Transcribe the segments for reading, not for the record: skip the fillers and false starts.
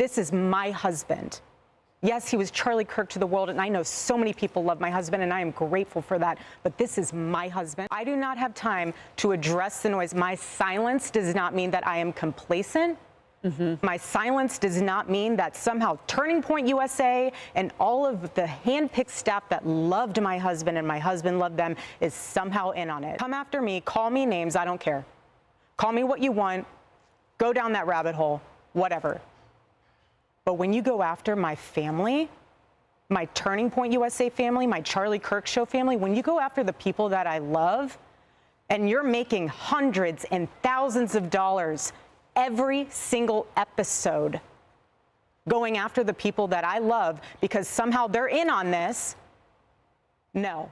This is my husband. Yes, he was Charlie Kirk to the world, and I know so many people love my husband, and I am grateful for that, but this is my husband. I do not have time to address the noise. My silence does not mean that I am complacent. My silence does not mean that somehow Turning Point USA and all of the hand-picked staff that loved my husband and my husband loved them is somehow in on it. Come after me, call me names, I don't care. Call me what you want, go down that rabbit hole, whatever. But when you go after my family, my Turning Point USA family, my Charlie Kirk Show family, when you go after the people that I love, and you're making hundreds and thousands of dollars every single episode going after the people that I love because somehow they're in on this, no.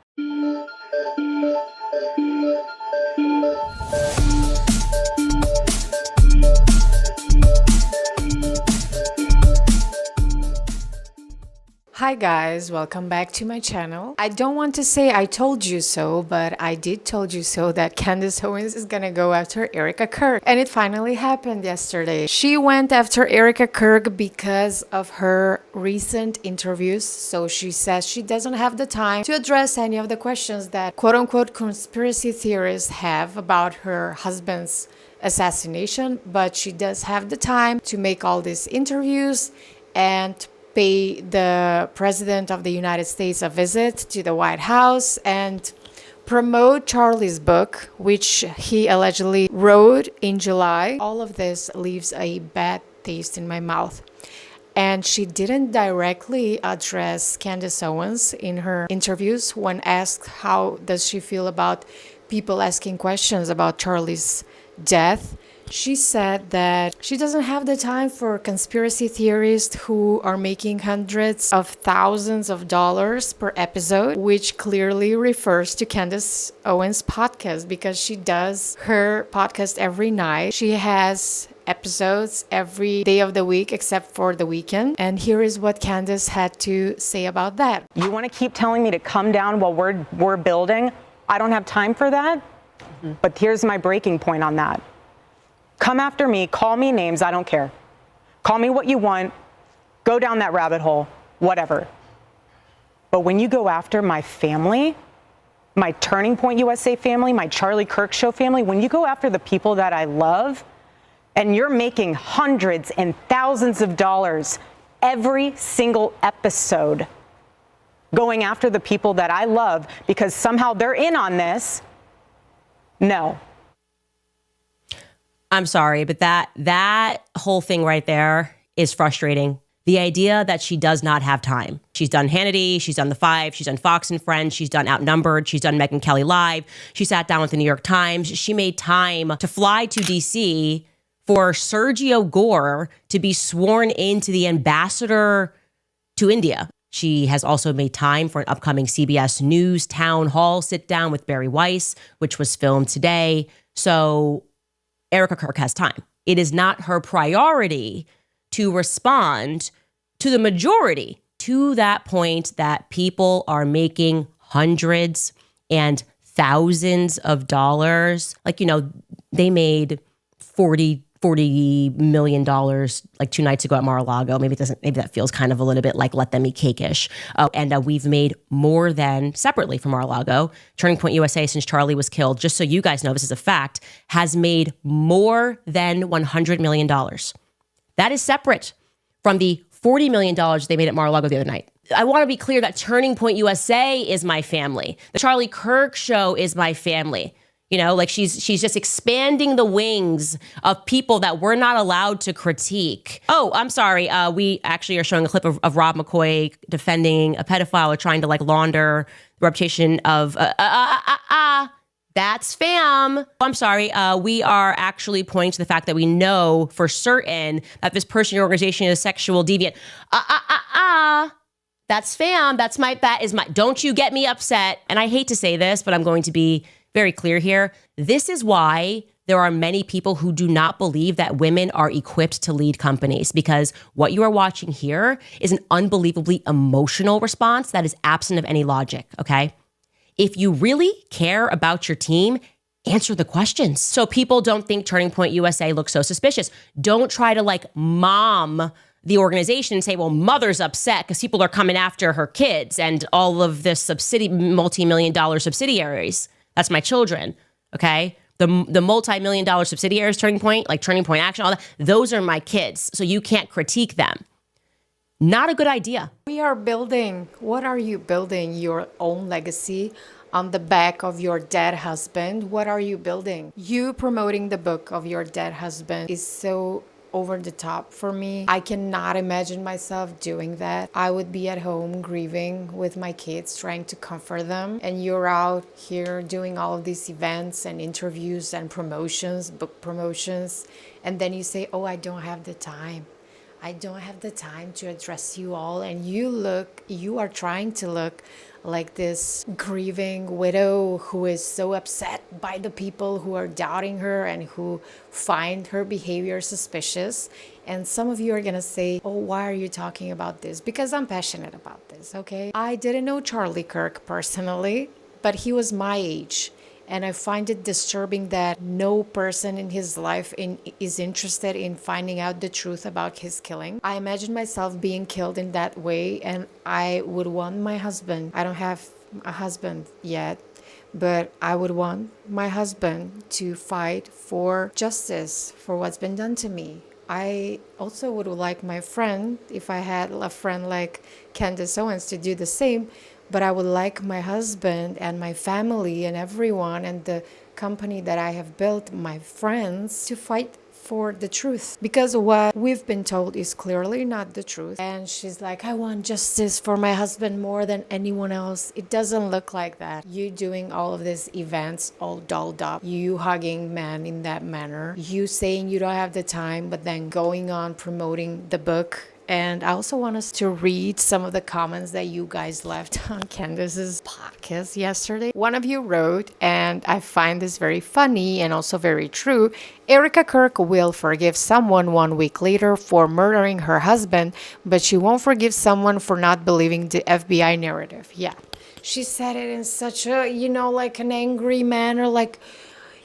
Hi guys, welcome back to my channel. I don't want to say I told you so, but I did told you so that Candace Owens is gonna go after Erika Kirk. And it finally happened yesterday. She went after Erika Kirk because of her recent interviews. So she says she doesn't have the time to address any of the questions that quote-unquote conspiracy theorists have about her husband's assassination, but she does have the time to make all these interviews and pay the President of the United States a visit to the White House and promote Charlie's book, which he allegedly wrote in July. All of this leaves a bad taste in my mouth. And she didn't directly address Candace Owens in her interviews when asked how does she feel about people asking questions about Charlie's death. She said that she doesn't have the time for conspiracy theorists who are making hundreds of thousands of dollars per episode, which clearly refers to Candace Owens' podcast because she does her podcast every night. She has episodes every day of the week except for the weekend. And here is what Candace had to say about that. You want to keep telling me to come down while we're building? I don't have time for that. But here's my breaking point on that. Come after me, call me names, I don't care. Call me what you want, go down that rabbit hole, whatever. But when you go after my family, my Turning Point USA family, my Charlie Kirk Show family, when you go after the people that I love, and you're making hundreds and thousands of dollars every single episode going after the people that I love because somehow they're in on this, no. I'm sorry, but that whole thing right there is frustrating. The idea that she does not have time. She's done Hannity, she's done The Five, she's done Fox and Friends, she's done Outnumbered, she's done Megyn Kelly Live, she sat down with the New York Times, she made time to fly to DC for Sergio Gore to be sworn into the ambassador to India. She has also made time for an upcoming CBS News town hall sit down with Barry Weiss, which was filmed today. So Erika Kirk has time. It is not her priority to respond to the majority, to that point that people are making hundreds and thousands of dollars. Like, you know, they made $40 million like 2 nights ago at Mar-a-Lago. Maybe that feels kind of a little bit like let them eat cake-ish. And we've made more than, separately from Mar-a-Lago, Turning Point USA, since Charlie was killed, just so you guys know, this is a fact, has made more than $100 million. That is separate from the $40 million they made at Mar-a-Lago the other night. I want to be clear that Turning Point USA is my family. The Charlie Kirk Show is my family. You know, like she's just expanding the wings of people that we're not allowed to critique. Oh, I'm sorry. We actually are showing a clip of Rob McCoy defending a pedophile or trying to like launder the reputation of that's fam. I'm sorry. We are actually pointing to the fact that we know for certain that this person or organization is a sexual deviant. That's fam. That is my, don't you get me upset. And I hate to say this, but I'm going to be very clear here. This is why there are many people who do not believe that women are equipped to lead companies, because what you are watching here is an unbelievably emotional response that is absent of any logic, okay? If you really care about your team, answer the questions so people don't think Turning Point USA looks so suspicious. Don't try to like mom the organization and say, well, mother's upset because people are coming after her kids and all of this multi-million dollar subsidiaries. That's my children. Okay. The multi-million dollar subsidiaries, Turning Point, like Turning Point Action, all that, those are my kids. So you can't critique them. Not a good idea. We are building, what are you building? Your own legacy on the back of your dead husband? What are you building? You promoting the book of your dead husband is so over the top for me. I cannot imagine myself doing that. I would be at home grieving with my kids, trying to comfort them. And you're out here doing all of these events and interviews and promotions, book promotions. And then you say, oh, I don't have the time. I don't have the time to address you all. And you are trying to look like this grieving widow who is so upset by the people who are doubting her and who find her behavior suspicious. And some of you are gonna say, oh, why are you talking about this? Because I'm passionate about this, okay? I didn't know Charlie Kirk personally, but he was my age. And I find it disturbing that no person in his life is interested in finding out the truth about his killing. I imagine myself being killed in that way, and I would want my husband. I don't have a husband yet, but I would want my husband to fight for justice for what's been done to me. I also would like my friend, if I had a friend like Candace Owens, to do the same. But I would like my husband and my family and everyone and the company that I have built, my friends, to fight for the truth. Because what we've been told is clearly not the truth. And she's like, I want justice for my husband more than anyone else. It doesn't look like that. You doing all of these events all dolled up. You hugging men in that manner. You saying you don't have the time, but then going on promoting the book. And I also want us to read some of the comments that you guys left on Candace's podcast yesterday. One of you wrote, and I find this very funny and also very true, Erika Kirk will forgive someone 1 week later for murdering her husband, but she won't forgive someone for not believing the FBI narrative. Yeah, she said it in such a, like an angry manner, like,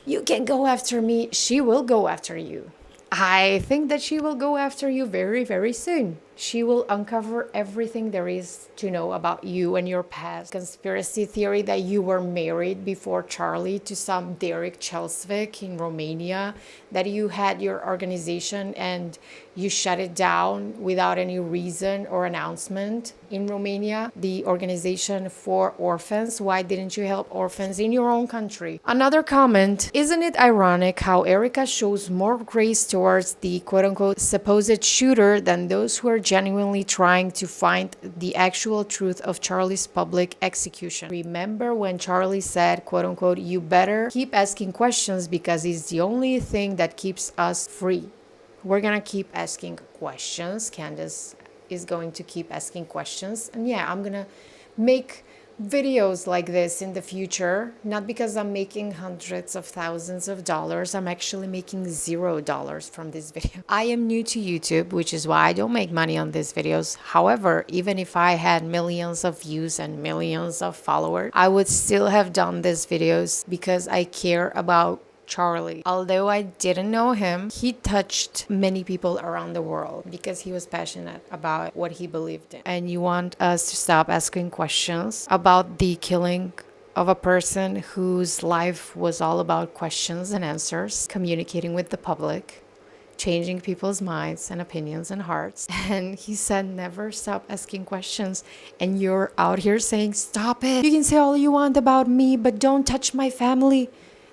you can go after me. She will go after you. I think that she will go after you very, very soon. She will uncover everything there is to know about you and your past. Conspiracy theory that you were married before Charlie to some Derek Chelsvik in Romania, that you had your organization and you shut it down without any reason or announcement in Romania, the organization for orphans. Why didn't you help orphans in your own country? Another comment, isn't it ironic how Erika shows more grace towards the quote-unquote supposed shooter than those who are genuinely trying to find the actual truth of Charlie's public execution? Remember when Charlie said, quote-unquote, you better keep asking questions because it's the only thing that keeps us free. We're gonna keep asking questions. Candace is going to keep asking questions. And yeah, I'm gonna make videos like this in the future, not because I'm making hundreds of thousands of dollars. I'm actually making $0 from this video. I am new to YouTube, which is why I don't make money on these videos. However, even if I had millions of views and millions of followers, I would still have done these videos because I care about Charlie. Although I didn't know him, he touched many people around the world because he was passionate about what he believed in. And you want us to stop asking questions about the killing of a person whose life was all about questions and answers, communicating with the public, changing people's minds and opinions and hearts. And he said, never stop asking questions. And you're out here saying, stop it. You can say all you want about me, but don't touch my family.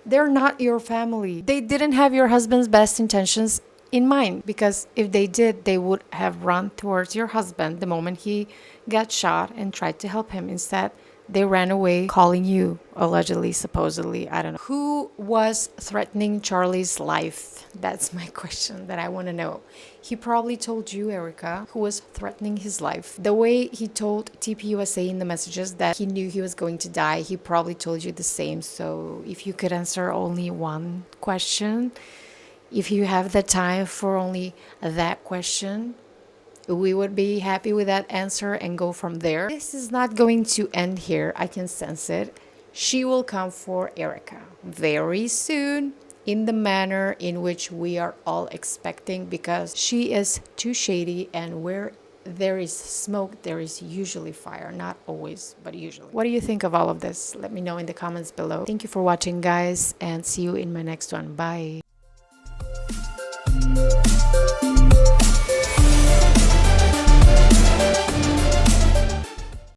They're not your family. They didn't have your husband's best intentions in mind, because if they did, they would have run towards your husband the moment he got shot and tried to help him. Instead, they ran away, calling you, allegedly, supposedly, I don't know. Who was threatening Charlie's life? That's my question that I want to know. He probably told you, Erika, who was threatening his life. The way he told TPUSA in the messages that he knew he was going to die, he probably told you the same. So if you could answer only one question, if you have the time for only that question, we would be happy with that answer and go from there. This is not going to end here. I can sense it. She will come for Erika very soon. in the manner in which we are all expecting, because she is too shady, and where there is smoke, there is usually fire. Not always, but usually. What do you think of all of this? Let me know in the comments below. Thank you for watching, guys, and see you in my next one. Bye.